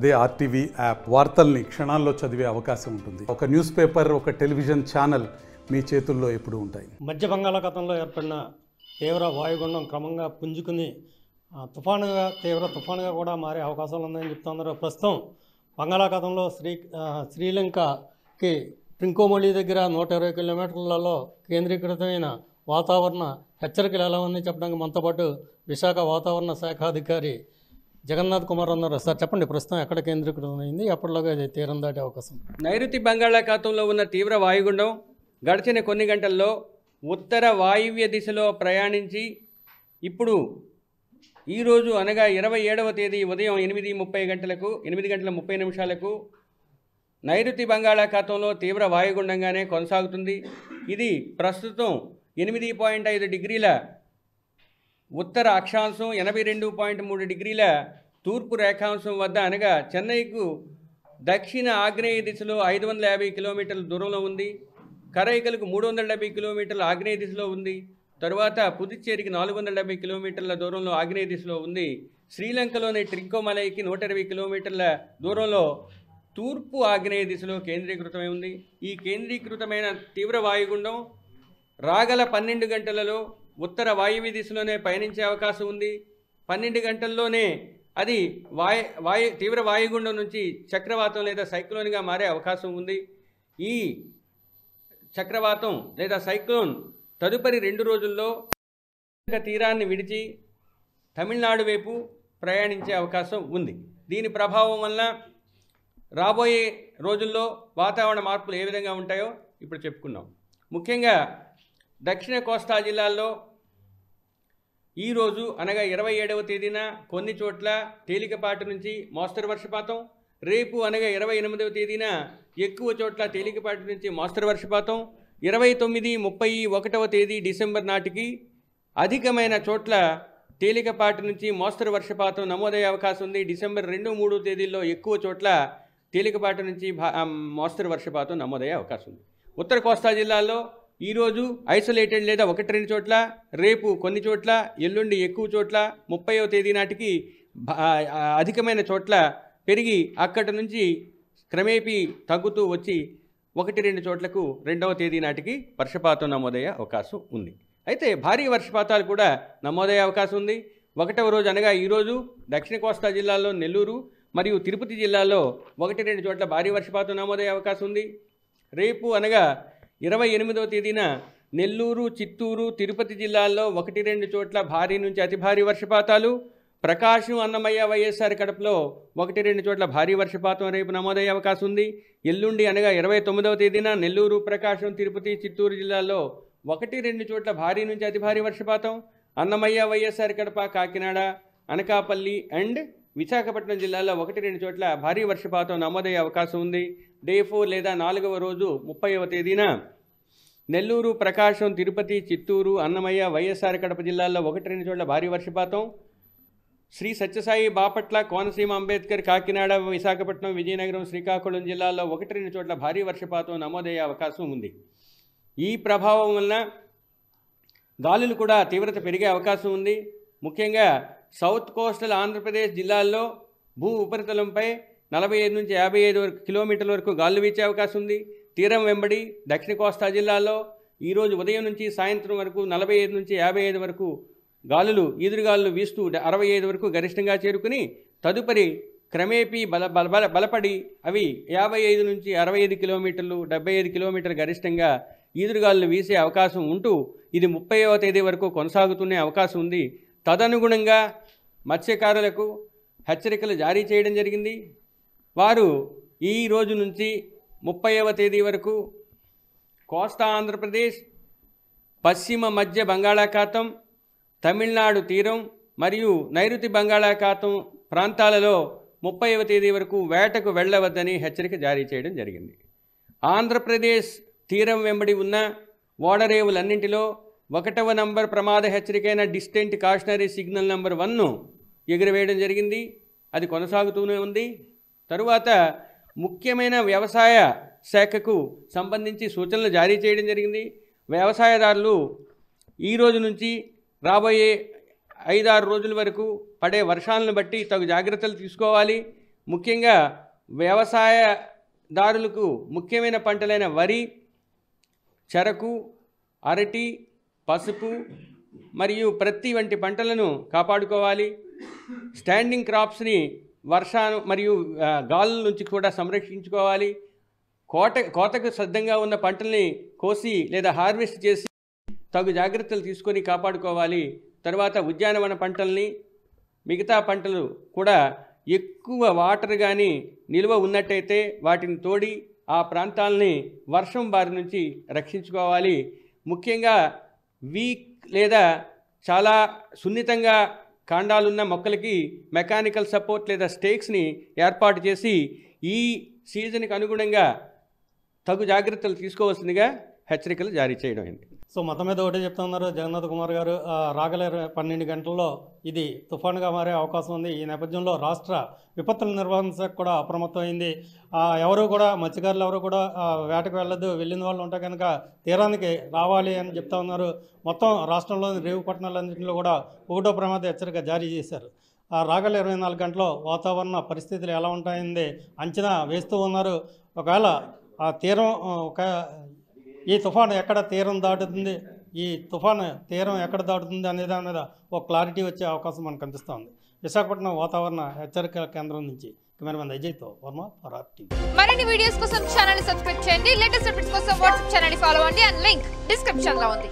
అదే RTV app వార్తల్ని క్షణాల్లో చదివే అవకాశం ఉంటుంది. ఒక న్యూస్ పేపర్, ఒక టెలివిజన్ ఛానల్ మీ చేతుల్లో ఎప్పుడూ ఉంటాయి. మధ్య బంగాళాఖాతంలో ఏర్పడిన తీవ్ర వాయుగుండం క్రమంగా పుంజుకుని తీవ్ర తుఫానుగా కూడా మారే అవకాశాలు ఉన్నాయని చెప్తున్నారు. ప్రస్తుతం బంగాళాఖాతంలో శ్రీలంకకి ట్రింకోమలి దగ్గర 120 కిలోమీటర్లలో కేంద్రీకృతమైన వాతావరణ హెచ్చరికలు ఎలా ఉన్నాయి చెప్పడానికి మనతో పాటు విశాఖ వాతావరణ శాఖ అధికారి జగన్నాథ్ కుమార్ ఉన్నారు. సార్ చెప్పండి, ప్రస్తుతం ఎక్కడ కేంద్రీకృతమైంది, ఎప్పటిలోగా ఇది తీరం దాటే అవకాశం? నైరుతి బంగాళాఖాతంలో ఉన్న తీవ్ర వాయుగుండం గడిచిన కొన్ని గంటల్లో ఉత్తర వాయువ్య దిశలో ప్రయాణించి ఇప్పుడు ఈరోజు అనగా 27వ తేదీ ఉదయం 8:30 నైరుతి బంగాళాఖాతంలో తీవ్ర వాయుగుండంగానే కొనసాగుతుంది. ఇది ప్రస్తుతం 8.5 డిగ్రీల ఉత్తర అక్షాంశం, 82.3 డిగ్రీల తూర్పు రేఖాంశం వద్ద అనగా చెన్నైకు దక్షిణ ఆగ్నేయ దిశలో 550 కిలోమీటర్ల దూరంలో ఉంది. కరైకలకు 370 కిలోమీటర్ల ఆగ్నేయ దిశలో ఉంది. తరువాత పుదుచ్చేరికి 470 కిలోమీటర్ల దూరంలో ఆగ్నేయ దిశలో ఉంది. శ్రీలంకలోని ట్రింకోమలైకి 120 కిలోమీటర్ల దూరంలో తూర్పు ఆగ్నేయ దిశలో కేంద్రీకృతమై ఉంది. ఈ కేంద్రీకృతమైన తీవ్ర వాయుగుండం రాగల 12 గంటలలో ఉత్తర వాయువ్య దిశలోనే పయనించే అవకాశం ఉంది. 12 గంటల్లోనే అది తీవ్ర వాయుగుండం నుంచి చక్రవాతం లేదా సైక్లోన్గా మారే అవకాశం ఉంది. ఈ చక్రవాతం లేదా సైక్లోన్ తదుపరి 2 రోజుల్లో తీరాన్ని విడిచి తమిళనాడు వైపు ప్రయాణించే అవకాశం ఉంది. దీని ప్రభావం వల్ల రాబోయే రోజుల్లో వాతావరణ మార్పులు ఏ విధంగా ఉంటాయో ఇప్పుడు చెప్పుకున్నాం. ముఖ్యంగా దక్షిణ కోస్తా జిల్లాల్లో ఈరోజు అనగా 27వ తేదీన కొన్ని చోట్ల తేలికపాటి నుంచి మోస్తరు వర్షపాతం, రేపు అనగా 28వ తేదీన ఎక్కువ చోట్ల తేలికపాటి నుంచి మోస్తరు వర్షపాతం, 29, 31వ తేదీ డిసెంబర్ నాటికి అధికమైన చోట్ల తేలికపాటి నుంచి మోస్తరు వర్షపాతం నమోదయ్యే అవకాశం ఉంది. డిసెంబర్ 2, 3 తేదీల్లో ఎక్కువ చోట్ల తేలికపాటి నుంచి మోస్తరు వర్షపాతం నమోదయ్యే అవకాశం ఉంది. ఉత్తర కోస్తా జిల్లాల్లో ఈరోజు ఐసోలేటెడ్ లేదా 1-2 చోట్ల, రేపు కొన్ని చోట్ల, ఎల్లుండి ఎక్కువ చోట్ల, 30వ తేదీ నాటికి అధికమైన చోట్ల పెరిగి అక్కడి నుంచి క్రమేపీ తగ్గుతూ వచ్చి 1-2 చోట్లకు 2వ తేదీ నాటికి వర్షపాతం నమోదయ్యే అవకాశం ఉంది. అయితే భారీ వర్షపాతాలు కూడా నమోదయ్యే అవకాశం ఉంది. 1వ రోజు అనగా ఈరోజు దక్షిణ కోస్తా జిల్లాలో నెల్లూరు మరియు తిరుపతి జిల్లాలో 1-2 చోట్ల భారీ వర్షపాతం నమోదయ్యే అవకాశం ఉంది. రేపు అనగా 28వ తేదీన నెల్లూరు, చిత్తూరు, తిరుపతి జిల్లాల్లో 1-2 చోట్ల భారీ నుంచి అతి భారీ వర్షపాతాలు, ప్రకాశం, అన్నమయ్య, వైఎస్ఆర్ కడపలో 1-2 చోట్ల భారీ వర్షపాతం రేపు నమోదయ్యే అవకాశం ఉంది. ఎల్లుండి అనగా 29వ తేదీన నెల్లూరు, ప్రకాశం, తిరుపతి, చిత్తూరు జిల్లాల్లో 1-2 చోట్ల భారీ నుంచి అతి భారీ వర్షపాతం, అన్నమయ్య, వైఎస్ఆర్ కడప, కాకినాడ, అనకాపల్లి అండ్ విశాఖపట్నం జిల్లాలో 1-2 చోట్ల భారీ వర్షపాతం నమోదయ్యే అవకాశం ఉంది. డే 4 లేదా 4వ రోజు 30వ తేదీన నెల్లూరు, ప్రకాశం, తిరుపతి, చిత్తూరు, అన్నమయ్య, వైఎస్ఆర్ కడప జిల్లాల్లో 1-2 చోట్ల భారీ వర్షపాతం, శ్రీ సత్యసాయి, బాపట్ల, కోనసీమ, అంబేద్కర్, కాకినాడ, విశాఖపట్నం, విజయనగరం, శ్రీకాకుళం జిల్లాల్లో 1-2 చోట్ల భారీ వర్షపాతం నమోదయ్యే అవకాశం ఉంది. ఈ ప్రభావం వలన గాలులు కూడా తీవ్రత పెరిగే అవకాశం ఉంది. ముఖ్యంగా సౌత్ కోస్టల్ ఆంధ్రప్రదేశ్ జిల్లాల్లో భూ ఉపరితలంపై 45 నుంచి 55 కిలోమీటర్ల వరకు గాలులు వీచే అవకాశం ఉంది. తీరం వెంబడి దక్షిణ కోస్తా జిల్లాల్లో ఈరోజు ఉదయం నుంచి సాయంత్రం వరకు 45 నుంచి 55 వరకు ఈదురుగాలులు వీస్తూ 65 వరకు గరిష్టంగా చేరుకుని తదుపరి క్రమేపీ బలపడి అవి 55 నుంచి 65 కిలోమీటర్లు, 75 కిలోమీటర్లు గరిష్టంగా ఈదురుగాలులు వీసే అవకాశం ఉంటూ ఇది 30వ తేదీ వరకు కొనసాగుతునే అవకాశం ఉంది. తదనుగుణంగా మత్స్యకారులకు హెచ్చరికలు జారీ చేయడం జరిగింది. వారు ఈ రోజు నుంచి 30వ తేదీ వరకు కోస్తా ఆంధ్రప్రదేశ్, పశ్చిమ మధ్య బంగాళాఖాతం, తమిళనాడు తీరం మరియు నైరుతి బంగాళాఖాతం ప్రాంతాలలో 30వ తేదీ వరకు వేటకు వెళ్ళవద్దని హెచ్చరిక జారీ చేయడం జరిగింది. ఆంధ్రప్రదేశ్ తీరం వెంబడి ఉన్న ఓడరేవులన్నింటిలో 1వ నంబర్ ప్రమాద హెచ్చరికైన డిస్టెంట్ కాషనరీ సిగ్నల్ నంబర్ 1ను ఎగురవేయడం జరిగింది. అది కొనసాగుతూనే ఉంది. తరువాత ముఖ్యమైన వ్యవసాయ శాఖకు సంబంధించి సూచనలు జారీ చేయడం జరిగింది. వ్యవసాయదారులు ఈ రోజు నుంచి రాబోయే 5-6 రోజుల వరకు పడే వర్షాలను బట్టి తగు జాగ్రత్తలు తీసుకోవాలి. ముఖ్యంగా వ్యవసాయదారులకు ముఖ్యమైన పంటలైన వరి, చెరకు, అరటి, పసుపు మరియు ప్రత్తి వంటి పంటలను కాపాడుకోవాలి. స్టాండింగ్ క్రాప్స్ని వర్షాలు మరియు గాలుల నుంచి కూడా సంరక్షించుకోవాలి. కోతకు సిద్ధంగా ఉన్న పంటల్ని కోసి లేదా హార్వెస్ట్ చేసి తగు జాగ్రత్తలు తీసుకొని కాపాడుకోవాలి. తర్వాత ఉద్యానవన పంటల్ని, మిగతా పంటలు కూడా ఎక్కువ వాటర్ కానీ నిల్వ ఉన్నట్టయితే వాటిని తోడి ఆ ప్రాంతాలని వర్షం బారి నుంచి రక్షించుకోవాలి. ముఖ్యంగా వీక్ లేదా చాలా సున్నితంగా కాండాలున్న మొక్కలకి మెకానికల్ సపోర్ట్ లేదా స్టేక్స్ని ఏర్పాటు చేసి ఈ సీజన్కి అనుగుణంగా తగు జాగ్రత్తలు తీసుకోవాల్సిందిగా హెచ్చరికలు జారీ చేయడం అయింది. సో మొత్తం మీద ఒకటే చెప్తున్నారు జగన్నాథ్ కుమార్ గారు, రాగల 12 గంటల్లో ఇది తుఫానుగా మారే అవకాశం ఉంది. ఈ నేపథ్యంలో రాష్ట్ర విపత్తుల నిర్వహణ శాఖ కూడా అప్రమత్తమైంది. ఎవరు కూడా మత్స్యకారులు ఎవరు కూడా వేటకు వెళ్ళదు, వెళ్ళిన వాళ్ళు ఉంటే కనుక తీరానికి రావాలి అని చెప్తా ఉన్నారు. మొత్తం రాష్ట్రంలోని రేవు పట్టణాలన్నింటిలో కూడా 1వ ప్రమాద హెచ్చరిక జారీ చేశారు. రాగల 24 గంటల్లో వాతావరణ పరిస్థితులు ఎలా ఉంటాయని అంచనా వేస్తూ ఉన్నారు. ఒకవేళ ఆ తీరం ఈ తుఫాను ఎక్కడ తీరం దాటుతుంది, ఈ తుఫాను తీరం ఎక్కడ దాటుతుంది అనే దాని మీద ఒక క్లారిటీ వచ్చే అవకాశం మనకు కనిపిస్తోంది. విశాఖపట్నం వాతావరణ హెచ్చరికల కేంద్రం నుంచి కెమెరామెన్ అజయ్తో వర్మ, ఫర్ టీవీ. మరిన్ని వీడియోస్ కోసం ఛానల్ సబ్స్క్రైబ్ చేయండి. లేటెస్ట్ అప్డేట్స్ కోసం వాట్సాప్ ఛానల్ ఫాలో అవ్వండి. అండ్ లింక్ డిస్క్రిప్షన్ లో ఉంది.